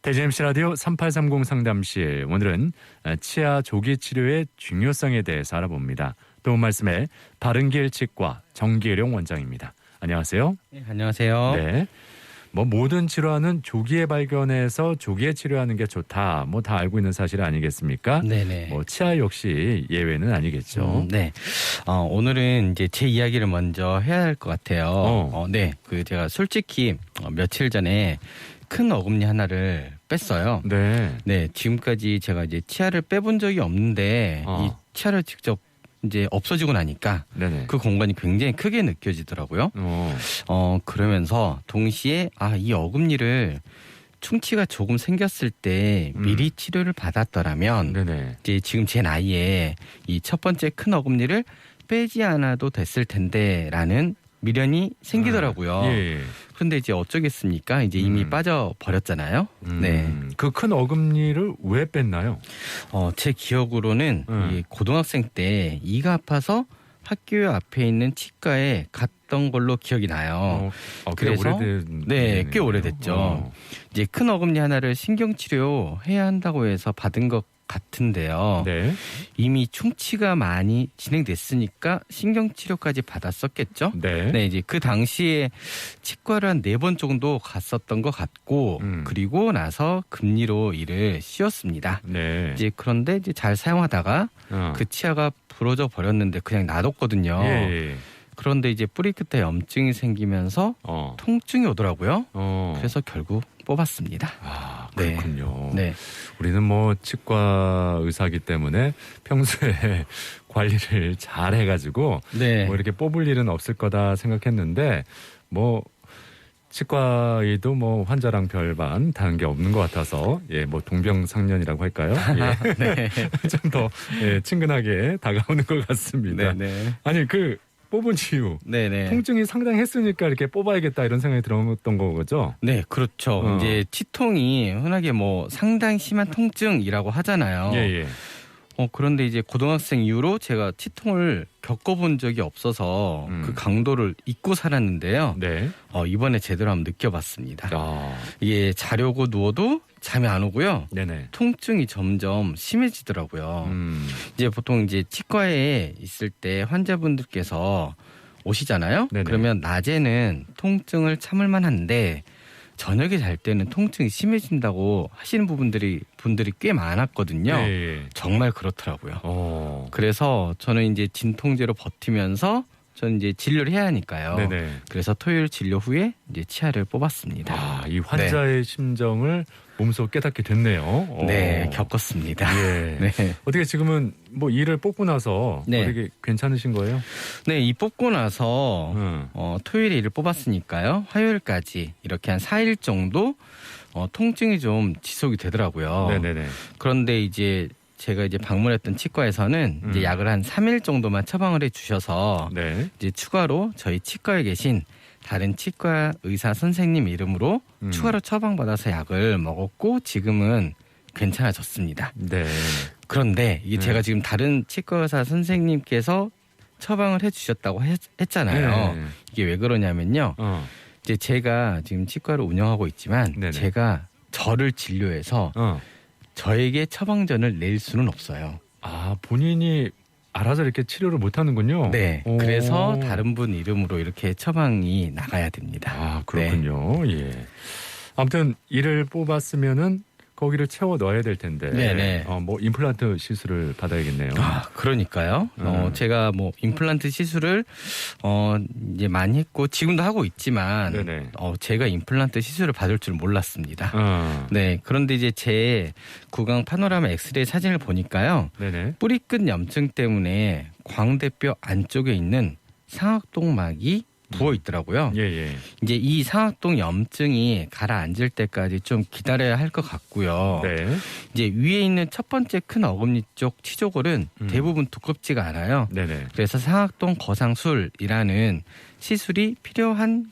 대전 MC 라디오 3830 상담실, 오늘은 치아 조기 치료의 중요성에 대해서 알아봅니다. 도움 말씀에 바른길 치과 정기룡 원장입니다. 안녕하세요. 네, 안녕하세요. 네. 모든 질환은 조기에 발견해서 조기에 치료하는 게 좋다. 다 알고 있는 사실 아니겠습니까? 네네. 치아 역시 예외는 아니겠죠. 네. 오늘은 이제 제 이야기를 먼저 해야 할 것 같아요. 네. 제가 솔직히 며칠 전에 큰 어금니 하나를 뺐어요. 네. 네. 지금까지 제가 이제 치아를 빼본 적이 없는데 이 치아를 직접 이제 없어지고 나니까 네네. 그 공간이 굉장히 크게 느껴지더라고요. 그러면서 동시에 이 어금니를 충치가 조금 생겼을 때 미리 치료를 받았더라면 네네. 이제 지금 제 나이에 이 첫 번째 큰 어금니를 빼지 않아도 됐을 텐데라는 미련이 생기더라고요. 예. 그런데 이제 어쩌겠습니까? 이제 이미 빠져 버렸잖아요. 네. 그 큰 어금니를 왜 뺐나요? 제 기억으로는 이 고등학생 때 이가 아파서 학교 앞에 있는 치과에 갔던 걸로 기억이 나요. 그래서 꽤 오래됐죠. 이제 큰 어금니 하나를 신경치료 해야 한다고 해서 받은 것 같은데요. 네. 이미 충치가 많이 진행됐으니까 신경치료까지 받았었겠죠. 네. 네, 이제 그 당시에 치과를 한 4번 정도 갔었던 것 같고, 그리고 나서 금리로 이를 씌웠습니다. 네. 이제 그런데 이제 잘 사용하다가 그 치아가 부러져 버렸는데 그냥 놔뒀거든요. 예. 그런데 이제 뿌리 끝에 염증이 생기면서 통증이 오더라고요. 그래서 결국 뽑았습니다. 그렇군요. 네. 우리는 치과 의사기 때문에 평소에 관리를 잘 해가지고 네. 이렇게 뽑을 일은 없을 거다 생각했는데 치과에도 환자랑 별반 다른 게 없는 것 같아서 동병상련이라고 할까요? 네. 좀 더 친근하게 다가오는 것 같습니다. 네. 아니 뽑은 이유, 네네. 통증이 상당했으니까 이렇게 뽑아야겠다 이런 생각이 들었던 거죠? 네, 그렇죠. 이제 치통이 흔하게 상당히 심한 통증이라고 하잖아요. 예. 그런데 이제 고등학생 이후로 제가 치통을 겪어본 적이 없어서 그 강도를 잊고 살았는데요. 네. 이번에 제대로 한번 느껴봤습니다. 이게 자려고 누워도 잠이 안 오고요. 네네. 통증이 점점 심해지더라고요. 이제 보통 이제 치과에 있을 때 환자분들께서 오시잖아요. 네네. 그러면 낮에는 통증을 참을 만한데 저녁에 잘 때는 통증이 심해진다고 하시는 분들이 꽤 많았거든요. 네. 정말 그렇더라고요. 그래서 저는 이제 진통제로 버티면서 저는 이제 진료를 해야 하니까요. 네네. 그래서 토요일 진료 후에 이제 치아를 뽑았습니다. 이 환자의 심정을 몸소 깨닫게 됐네요. 네, 겪었습니다. 예. 네. 어떻게 지금은 일을 뽑고 나서 네. 되게 괜찮으신 거예요? 네, 이 뽑고 나서 토요일에 일을 뽑았으니까요. 화요일까지 이렇게 한 4일 정도 통증이 좀 지속이 되더라고요. 네네네. 그런데 이제 제가 이제 방문했던 치과에서는 이제 약을 한 3일 정도만 처방을 해주셔서 네. 이제 추가로 저희 치과에 계신 다른 치과 의사 선생님 이름으로 추가로 처방받아서 약을 먹었고 지금은 괜찮아졌습니다. 네. 그런데 이게 제가 지금 다른 치과 의사 선생님께서 처방을 해주셨다고 했잖아요. 네. 이게 왜 그러냐면요. 이제 제가 지금 치과를 운영하고 있지만 네네. 제가 저를 진료해서 저에게 처방전을 낼 수는 없어요. 본인이 알아서 이렇게 치료를 못 하는군요. 네. 그래서 다른 분 이름으로 이렇게 처방이 나가야 됩니다. 그렇군요. 네. 예. 아무튼 이를 뽑았으면은 거기를 채워 넣어야 될 텐데. 네네. 임플란트 시술을 받아야겠네요. 그러니까요. 제가 임플란트 시술을 이제 많이 했고 지금도 하고 있지만 네네. 제가 임플란트 시술을 받을 줄 몰랐습니다. 네. 그런데 이제 제 구강 파노라마 엑스레이 사진을 보니까요. 네네. 뿌리 끝 염증 때문에 광대뼈 안쪽에 있는 상악동막이 부어 있더라고요. 예. 이제 이 상악동 염증이 가라앉을 때까지 좀 기다려야 할 것 같고요. 네. 이제 위에 있는 첫 번째 큰 어금니 쪽 치조골은 대부분 두껍지가 않아요. 네네. 그래서 상악동 거상술이라는 시술이 필요한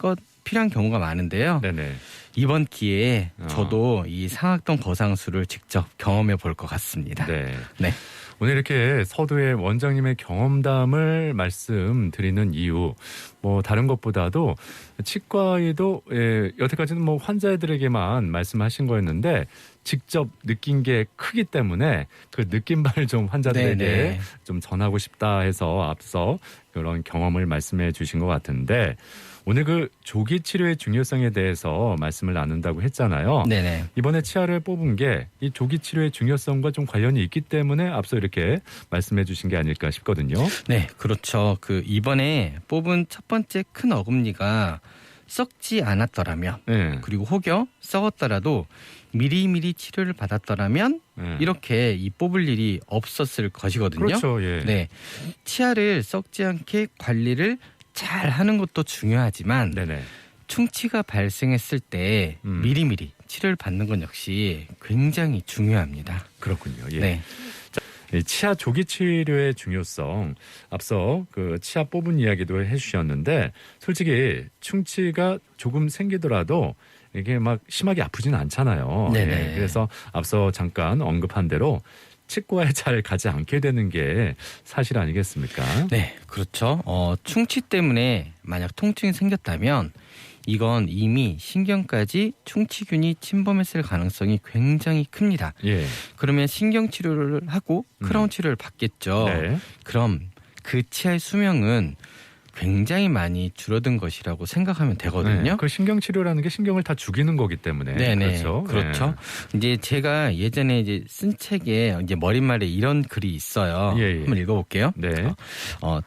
경우가 많은데요. 네네. 이번 기회에 저도 이 상악동 거상술을 직접 경험해 볼 것 같습니다. 네. 네. 오늘 이렇게 서두에 원장님의 경험담을 말씀드리는 이유, 뭐 다른 것보다도 치과의도 여태까지는 뭐 환자들에게만 말씀하신 거였는데 직접 느낀 게 크기 때문에 그 느낀 바를 좀 환자들에게 네네. 좀 전하고 싶다 해서 앞서 그런 경험을 말씀해 주신 것 같은데 오늘 그 조기 치료의 중요성에 대해서 말씀을 나눈다고 했잖아요. 네네. 이번에 치아를 뽑은 게 이 조기 치료의 중요성과 좀 관련이 있기 때문에 앞서 이렇게 말씀해 주신 게 아닐까 싶거든요. 네, 그렇죠. 그 이번에 뽑은 첫 번째 큰 어금니가 썩지 않았더라면 네. 그리고 혹여 썩었더라도 미리미리 치료를 받았더라면 네. 이렇게 이 뽑을 일이 없었을 것이거든요. 그렇죠. 예. 네, 치아를 썩지 않게 관리를 잘 하는 것도 중요하지만 네네. 충치가 발생했을 때 미리미리 치료를 받는 건 역시 굉장히 중요합니다. 그렇군요. 예. 네. 이 치아 조기 치료의 중요성 앞서 그 치아 뽑은 이야기도 해주셨는데 솔직히 충치가 조금 생기더라도 이게 막 심하게 아프진 않잖아요. 네네. 예, 그래서 앞서 잠깐 언급한 대로 치과에 잘 가지 않게 되는 게 사실 아니겠습니까? 네, 그렇죠. 충치 때문에 만약 통증이 생겼다면 이건 이미 신경까지 충치균이 침범했을 가능성이 굉장히 큽니다. 예. 그러면 신경 치료를 하고 크라운 치료를 받겠죠. 네. 그럼 그 치아의 수명은 굉장히 많이 줄어든 것이라고 생각하면 되거든요. 네. 그 신경 치료라는 게 신경을 다 죽이는 거기 때문에 네네. 그렇죠. 그렇죠. 이제 제가 예전에 이제 쓴 책에 이제 머릿말에 이런 글이 있어요. 예, 예. 한번 읽어볼게요. 네.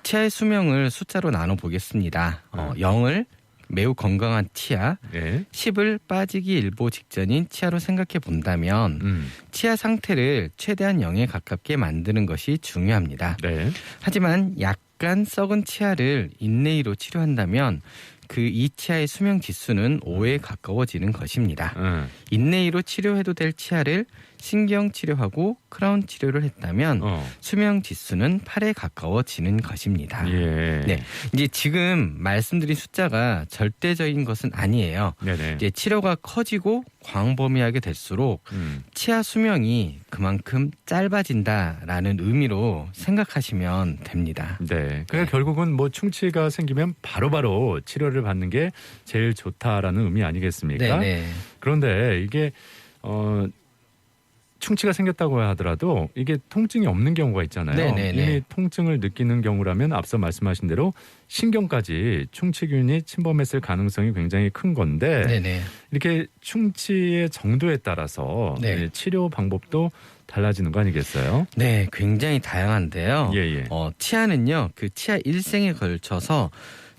치아의 수명을 숫자로 나눠 보겠습니다. 0을 매우 건강한 치아, 네. 10을 빠지기 일보 직전인 치아로 생각해 본다면 치아 상태를 최대한 0에 가깝게 만드는 것이 중요합니다. 네. 하지만 약간 썩은 치아를 인레이로 치료한다면 그 이 치아의 수명 지수는 5에 가까워지는 것입니다. 인레이로 치료해도 될 치아를 신경 치료하고 크라운 치료를 했다면 수명 지수는 8에 가까워지는 것입니다. 예. 네, 이제 지금 말씀드린 숫자가 절대적인 것은 아니에요. 네네. 이제 치료가 커지고 광범위하게 될수록 치아 수명이 그만큼 짧아진다라는 의미로 생각하시면 됩니다. 네. 그러니까 결국은 뭐 충치가 생기면 바로바로 치료를 받는 게 제일 좋다라는 의미 아니겠습니까? 네네. 그런데 이게 충치가 생겼다고 하더라도 이게 통증이 없는 경우가 있잖아요. 네네네. 이미 통증을 느끼는 경우라면 앞서 말씀하신 대로 신경까지 충치균이 침범했을 가능성이 굉장히 큰 건데 네네. 이렇게 충치의 정도에 따라서 네. 치료 방법도 달라지는 거 아니겠어요? 네, 굉장히 다양한데요. 예. 치아는요, 그 치아 일생에 걸쳐서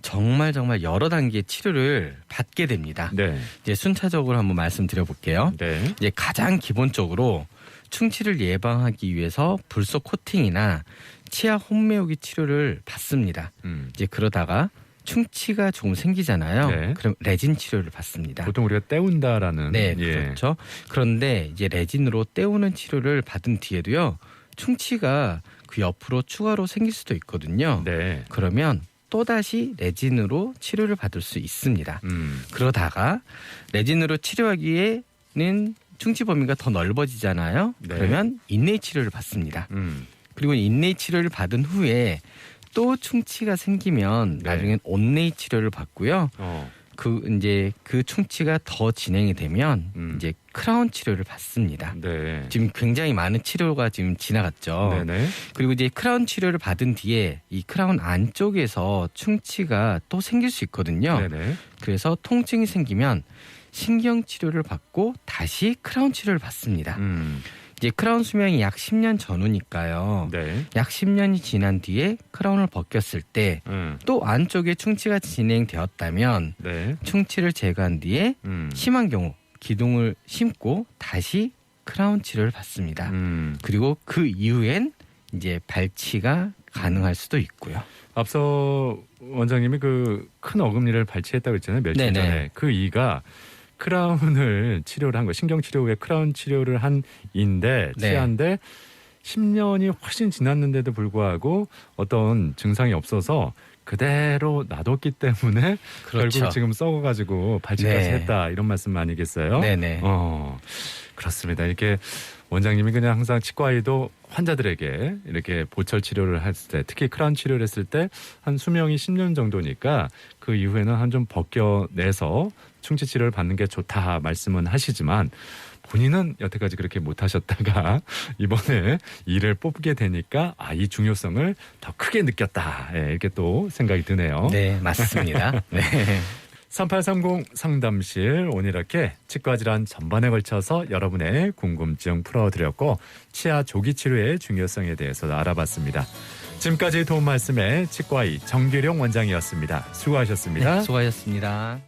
정말 여러 단계의 치료를 받게 됩니다. 네. 이제 순차적으로 한번 말씀드려볼게요. 네. 이제 가장 기본적으로 충치를 예방하기 위해서 불소 코팅이나 치아 홈메오기 치료를 받습니다. 이제 그러다가 충치가 조금 생기잖아요. 네. 그럼 레진 치료를 받습니다. 보통 우리가 때운다라는. 네, 예. 그렇죠. 그런데 이제 레진으로 때우는 치료를 받은 뒤에도요, 충치가 그 옆으로 추가로 생길 수도 있거든요. 네. 그러면 또다시 레진으로 치료를 받을 수 있습니다. 그러다가 레진으로 치료하기에는 충치 범위가 더 넓어지잖아요. 네. 그러면 인레이 치료를 받습니다. 그리고 인레이 치료를 받은 후에 또 충치가 생기면 네. 나중엔 온레이 치료를 받고요. 그 충치가 더 진행이 되면 이제 크라운 치료를 받습니다. 네. 지금 굉장히 많은 치료가 지금 지나갔죠. 네네. 그리고 이제 크라운 치료를 받은 뒤에 이 크라운 안쪽에서 충치가 또 생길 수 있거든요. 네네. 그래서 통증이 생기면 신경 치료를 받고 다시 크라운 치료를 받습니다. 이제 크라운 수명이 약 10년 전후니까요. 네. 약 10년이 지난 뒤에 크라운을 벗겼을 때 또 안쪽에 충치가 진행되었다면 네. 충치를 제거한 뒤에 심한 경우 기둥을 심고 다시 크라운 치료를 받습니다. 그리고 그 이후엔 이제 발치가 가능할 수도 있고요. 앞서 원장님이 그 큰 어금니를 발치했다고 했잖아요. 며칠 네네. 전에. 그 이가 크라운을 치료를 한 거, 신경치료 후에 크라운 치료를 한 인데, 네. 치아인데 10년이 훨씬 지났는데도 불구하고 어떤 증상이 없어서 그대로 놔뒀기 때문에 그렇죠. 결국 지금 썩어가지고 발치까지 네. 했다 이런 말씀 아니겠어요? 네네. 그렇습니다. 이렇게 원장님이 그냥 항상 치과의도 환자들에게 이렇게 보철 치료를 했을 때, 특히 크라운 치료를 했을 때 한 수명이 10년 정도니까 그 이후에는 한 좀 벗겨내서 충치 치료를 받는 게 좋다 말씀은 하시지만 본인은 여태까지 그렇게 못하셨다가 이번에 이를 뽑게 되니까 이 중요성을 더 크게 느꼈다. 이렇게 또 생각이 드네요. 네, 맞습니다. 네. 3830 상담실 오늘 이렇게 치과 질환 전반에 걸쳐서 여러분의 궁금증 풀어드렸고 치아 조기 치료의 중요성에 대해서 알아봤습니다. 지금까지 도움 말씀의 치과의 정규룡 원장이었습니다. 수고하셨습니다. 네, 수고하셨습니다.